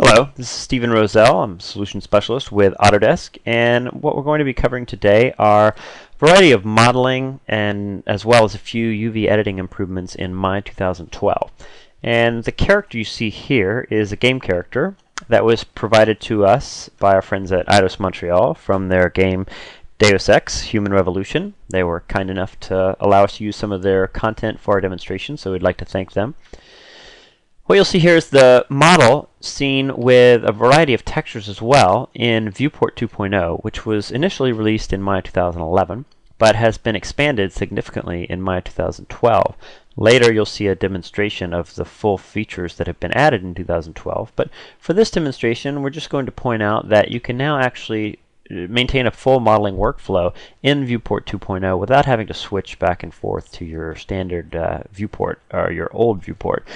Hello, this is Stephen Roselle. I'm a Solution Specialist with Autodesk, and what we're going to be covering today are a variety of modeling and as well as a few UV editing improvements in Maya 2012. And the character you see here is a game character that was provided to us by our friends at Eidos Montreal from their game Deus Ex: Human Revolution. They were kind enough to allow us to use some of their content for our demonstration, so we'd like to thank them. What you'll see here is the model seen with a variety of textures as well in Viewport 2.0, which was initially released in Maya 2011, but has been expanded significantly in Maya 2012. Later you'll see a demonstration of the full features that have been added in 2012, but for this demonstration we're just going to point out that you can now actually maintain a full modeling workflow in Viewport 2.0 without having to switch back and forth to your standard viewport or your old viewport.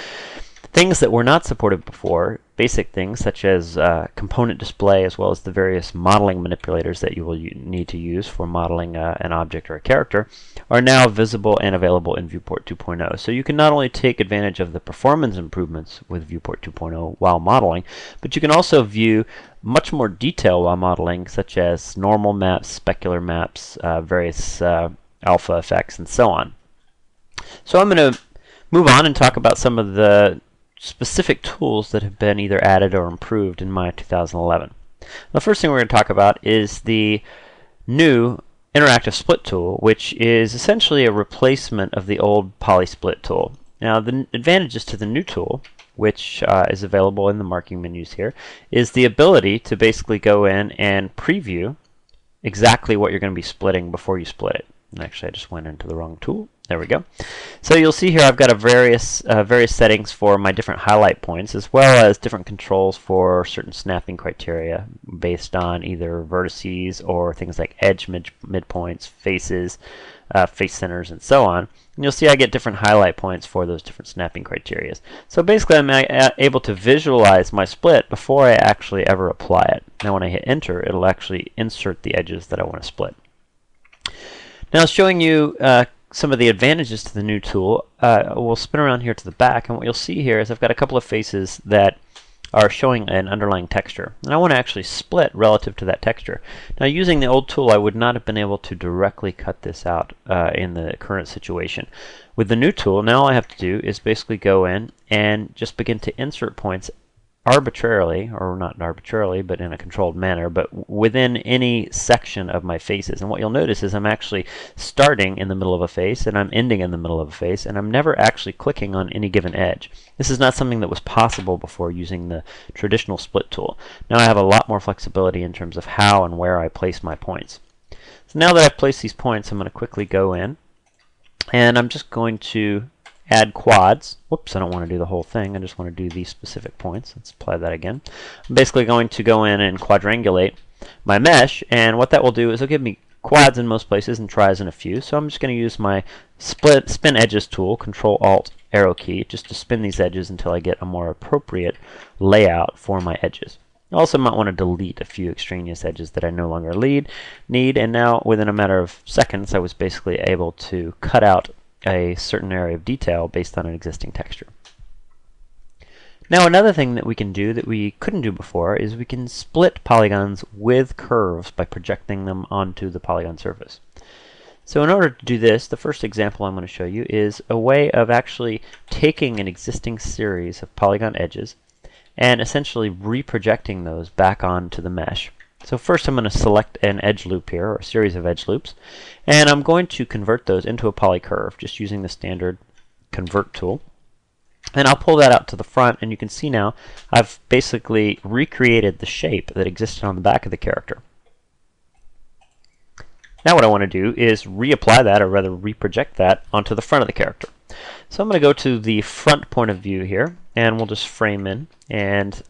Things that were not supported before, basic things such as component display as well as the various modeling manipulators that you will need to use for modeling an object or a character, are now visible and available in Viewport 2.0. So you can not only take advantage of the performance improvements with Viewport 2.0 while modeling, but you can also view much more detail while modeling, such as normal maps, specular maps, various alpha effects, and so on. So I'm going to move on and talk about some of the specific tools that have been either added or improved in Maya 2011. The first thing we're going to talk about is the new interactive split tool, which is essentially a replacement of the old poly split tool. Now the advantages to the new tool, which is available in the marking menus here, is the ability to basically go in and preview exactly what you're going to be splitting before you split it. And actually I just went into the wrong tool. There we go. So you'll see here I've got various settings for my different highlight points, as well as different controls for certain snapping criteria based on either vertices or things like edge midpoints, faces, face centers, and so on. And you'll see I get different highlight points for those different snapping criteria. So basically I'm able to visualize my split before I actually ever apply it. Now when I hit enter, it'll actually insert the edges that I want to split. Now showing you some of the advantages to the new tool, we'll spin around here to the back, and what you'll see here is I've got a couple of faces that are showing an underlying texture, and I want to actually split relative to that texture. Now using the old tool I would not have been able to directly cut this out in the current situation. With the new tool, now all I have to do is basically go in and just begin to insert points arbitrarily, or not arbitrarily, but in a controlled manner, but within any section of my faces. And what you'll notice is I'm actually starting in the middle of a face, and I'm ending in the middle of a face, and I'm never actually clicking on any given edge. This is not something that was possible before using the traditional split tool. Now I have a lot more flexibility in terms of how and where I place my points. So now that I've placed these points, I'm going to quickly go in, and I'm just going to add quads. Whoops, I don't want to do the whole thing. I just want to do these specific points. Let's apply that again. I'm basically going to go in and quadrangulate my mesh, and what that will do is it'll give me quads in most places and tries in a few. So I'm just going to use my spin edges tool, Control Alt arrow key, just to spin these edges until I get a more appropriate layout for my edges. I also might want to delete a few extraneous edges that I no longer need, and now within a matter of seconds I was basically able to cut out a certain area of detail based on an existing texture. Now another thing that we can do that we couldn't do before is we can split polygons with curves by projecting them onto the polygon surface. So in order to do this, the first example I'm going to show you is a way of actually taking an existing series of polygon edges and essentially reprojecting those back onto the mesh. So first I'm going to select an edge loop here, or a series of edge loops, and I'm going to convert those into a polycurve just using the standard convert tool. And I'll pull that out to the front, and you can see now I've basically recreated the shape that existed on the back of the character. Now what I want to do is reapply that, or rather reproject that, onto the front of the character. So I'm going to go to the front point of view here, and we'll just frame in and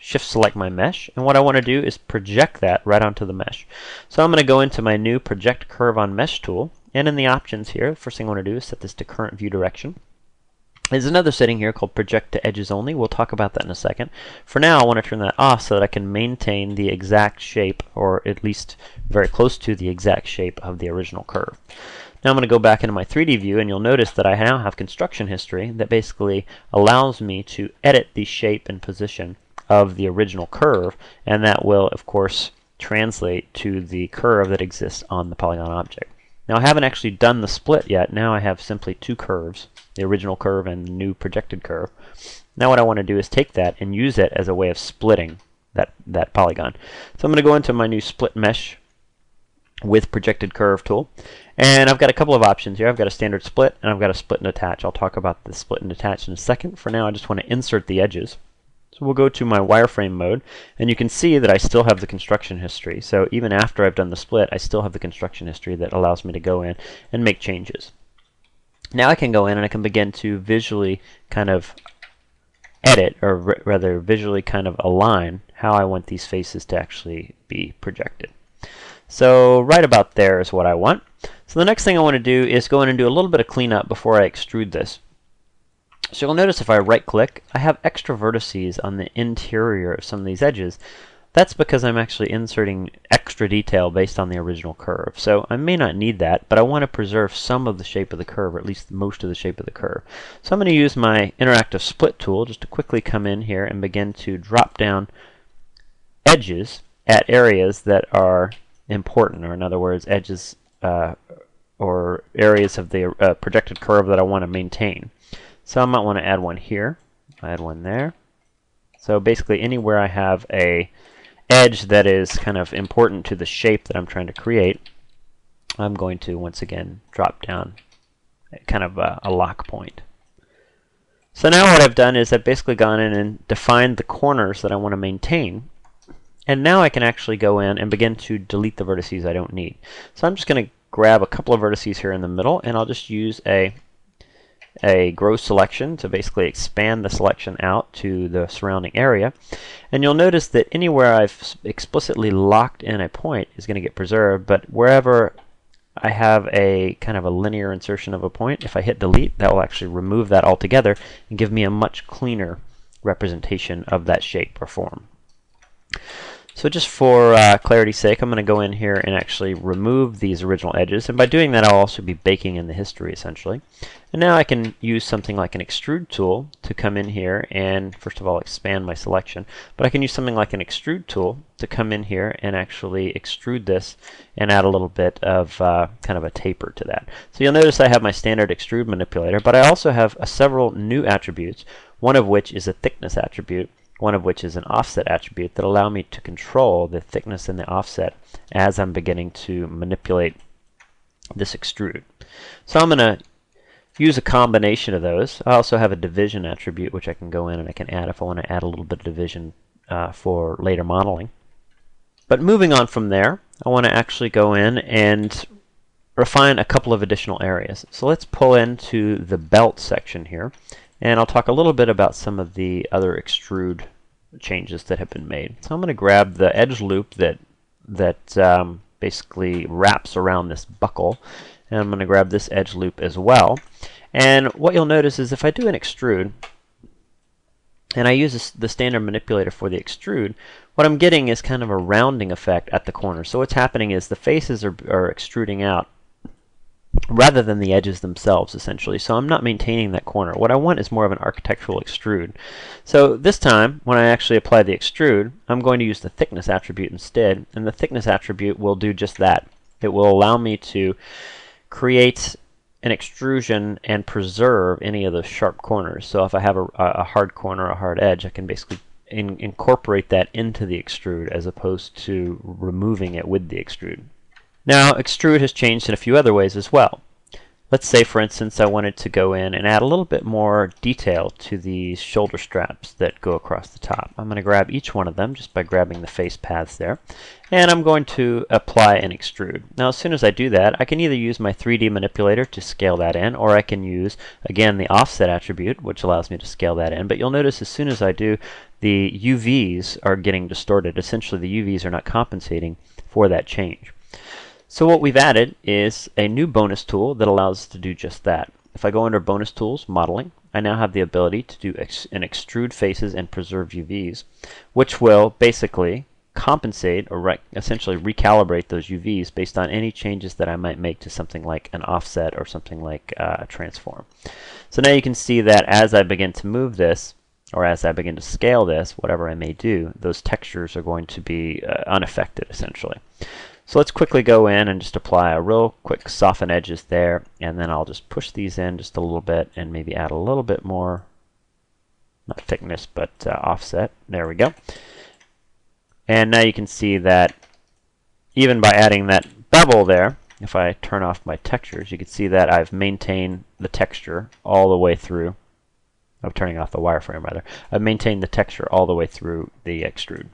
shift select my mesh, and what I want to do is project that right onto the mesh. So I'm going to go into my new project curve on mesh tool, and in the options here, the first thing I want to do is set this to current view direction. There's another setting here called project to edges only. We'll talk about that in a second. For now I want to turn that off so that I can maintain the exact shape, or at least very close to the exact shape of the original curve. Now I'm going to go back into my 3D view, and you'll notice that I now have construction history that basically allows me to edit the shape and position of the original curve, and that will, of course, translate to the curve that exists on the polygon object. Now, I haven't actually done the split yet. Now I have simply two curves, the original curve and the new projected curve. Now what I want to do is take that and use it as a way of splitting that polygon. So I'm going to go into my new split mesh with projected curve tool, and I've got a couple of options here. I've got a standard split and I've got a split and attach. I'll talk about the split and attach in a second. For now, I just want to insert the edges. So we'll go to my wireframe mode, and you can see that I still have the construction history. So even after I've done the split, I still have the construction history that allows me to go in and make changes. Now I can go in and I can begin to visually kind of edit, or rather visually kind of align how I want these faces to actually be projected. So right about there is what I want. So the next thing I want to do is go in and do a little bit of cleanup before I extrude this. So you'll notice if I right click, I have extra vertices on the interior of some of these edges. That's because I'm actually inserting extra detail based on the original curve. So I may not need that, but I want to preserve some of the shape of the curve, or at least most of the shape of the curve. So I'm going to use my interactive split tool just to quickly come in here and begin to drop down edges at areas that are important, or in other words, edges or areas of the projected curve that I want to maintain. So I might want to add one here, add one there. So basically anywhere I have a edge that is kind of important to the shape that I'm trying to create, I'm going to once again drop down kind of a lock point. So now what I've done is I've basically gone in and defined the corners that I want to maintain, and now I can actually go in and begin to delete the vertices I don't need. So I'm just going to grab a couple of vertices here in the middle, and I'll just use a grow selection to basically expand the selection out to the surrounding area. And you'll notice that anywhere I've explicitly locked in a point is going to get preserved, but wherever I have a kind of a linear insertion of a point, if I hit delete, that will actually remove that altogether and give me a much cleaner representation of that shape or form. So just for clarity's sake, I'm going to go in here and actually remove these original edges, and by doing that I'll also be baking in the history essentially. And now I can use something like an Extrude Tool to come in here and first of all expand my selection, but I can use something like an Extrude Tool to come in here and actually extrude this and add a little bit of kind of a taper to that. So you'll notice I have my standard extrude manipulator, but I also have several new attributes, one of which is a thickness attribute, one of which is an offset attribute that allow me to control the thickness and the offset as I'm beginning to manipulate this extrude. So I'm going to use a combination of those. I also have a division attribute which I can go in and I can add if I want to add a little bit of division for later modeling. But moving on from there, I want to actually go in and refine a couple of additional areas. So let's pull into the belt section here, and I'll talk a little bit about some of the other extrude changes that have been made. So I'm going to grab the edge loop that basically wraps around this buckle, and I'm going to grab this edge loop as well. And what you'll notice is if I do an extrude, and I use the standard manipulator for the extrude, what I'm getting is kind of a rounding effect at the corner. So what's happening is the faces are extruding out rather than the edges themselves, essentially. So I'm not maintaining that corner. What I want is more of an architectural extrude. So this time, when I actually apply the extrude, I'm going to use the thickness attribute instead, and the thickness attribute will do just that. It will allow me to create an extrusion and preserve any of those sharp corners. So if I have a hard corner, a hard edge, I can basically incorporate that into the extrude as opposed to removing it with the extrude. Now, extrude has changed in a few other ways as well. Let's say, for instance, I wanted to go in and add a little bit more detail to these shoulder straps that go across the top. I'm going to grab each one of them just by grabbing the face paths there, and I'm going to apply an extrude. Now, as soon as I do that, I can either use my 3D manipulator to scale that in, or I can use, again, the offset attribute, which allows me to scale that in. But you'll notice as soon as I do, the UVs are getting distorted. Essentially, the UVs are not compensating for that change. So what we've added is a new bonus tool that allows us to do just that. If I go under Bonus Tools, Modeling, I now have the ability to do an extrude faces and preserve UVs, which will basically compensate or essentially recalibrate those UVs based on any changes that I might make to something like an offset or something like a transform. So now you can see that as I begin to move this, or as I begin to scale this, whatever I may do, those textures are going to be unaffected essentially. So let's quickly go in and just apply a real quick soften edges there, and then I'll just push these in just a little bit and maybe add a little bit more, not thickness, but offset. There we go. And now you can see that even by adding that bevel there, if I turn off my textures, you can see that I've maintained the texture all the way through. I'm turning off the wireframe rather. I've maintained the texture all the way through the extrude.